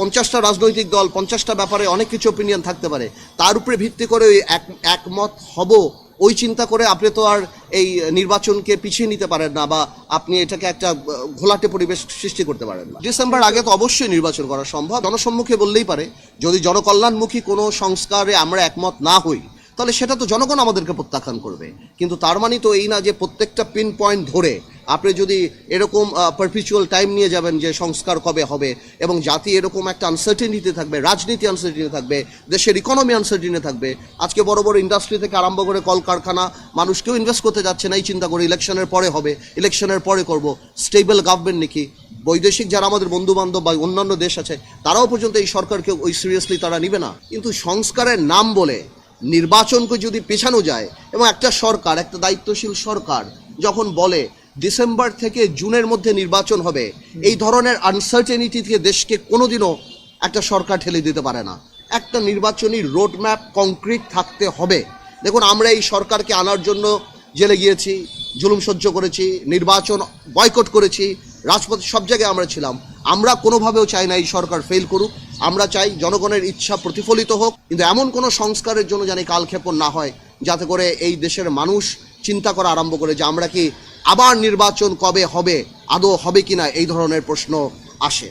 50টা রাজনৈতিক দল 50টা ব্যাপারে অনেক কিছু অপিনিয়ন থাকতে পারে, তার উপরে ভিত্তি করে ওই একমত হব ওই চিন্তা করে আপনি তো আর এই নির্বাচনকে পিছিয়ে নিতে পারেন না, বা আপনি এটাকে একটা ঘোলাটে পরিবেশ সৃষ্টি করতে পারেন না। ডিসেম্বর আগে তো অবশ্যই নির্বাচন করা সম্ভব। জনসম্মুখে বললেই পারে, যদি জনকল্যাণমুখী কোনো সংস্কারে আমরা একমত না হই তাহলে সেটা তো জনগণ আমাদেরকে প্রত্যাখ্যান করবে। কিন্তু তার মানে তো এই না যে প্রত্যেকটা পিন পয়েন্ট ধরে আপনি যদি এরকম পারপিচুয়াল টাইম নিয়ে যাবেন যে সংস্কার কবে হবে, এবং জাতি এরকম একটা আনসার্টেনিটি থাকবে, রাজনীতি আনসার্টেনিটি থাকবে, দেশের ইকোনমি আনসার্টেনিটি থাকবে। আজকে বড় বড় ইন্ডাস্ট্রি থেকে আরম্ভ করে কলকারখানা, মানুষ কেউ ইনভেস্ট করতে যাচ্ছে না এই চিন্তা করে ইলেকশনের পরে হবে, ইলেকশনের পরে করব, স্টেবল গভর্নমেন্ট নাকি। বৈদেশিক যারা আমাদের বন্ধু বান্ধব বা অন্যান্য দেশ আছে তারাও পর্যন্ত এই সরকারকে ওই সিরিয়াসলি তারা নিবে না। কিন্তু সংস্কারের নাম বলে নির্বাচনকে যদি পেছানো যায়, এবং একটা সরকার, একটা দায়িত্বশীল সরকার যখন বলে ডিসেম্বর থেকে জুনের মধ্যে নির্বাচন হবে, এই ধরনের আনসার্টেনিটি থেকে দেশকে কোনোদিনও একটা সরকার ঠেলে দিতে পারে না। একটা নির্বাচনী রোডম্যাপ কংক্রিট থাকতে হবে। দেখুন, আমরা এই সরকারকে আনার জন্য জেলে গিয়েছি, জুলুম সহ্য করেছি, নির্বাচন বয়কট করেছি, রাজপথে সব জায়গায় আমরা ছিলাম। আমরা কোনোভাবেও চাই না এই সরকার ফেল করুক। আমরা চাই জনগণের ইচ্ছা প্রতিফলিত হোক, কিন্তু এমন কোনো সংস্কারের জন্য জানি কালক্ষেপণ না হয়, যাতে করে এই দেশের মানুষ চিন্তা করা আরম্ভ করে যে আমরা কি আবার নির্বাচন কবে হবে, আদৌ হবে কিনা, এই ধরনের প্রশ্ন আসে।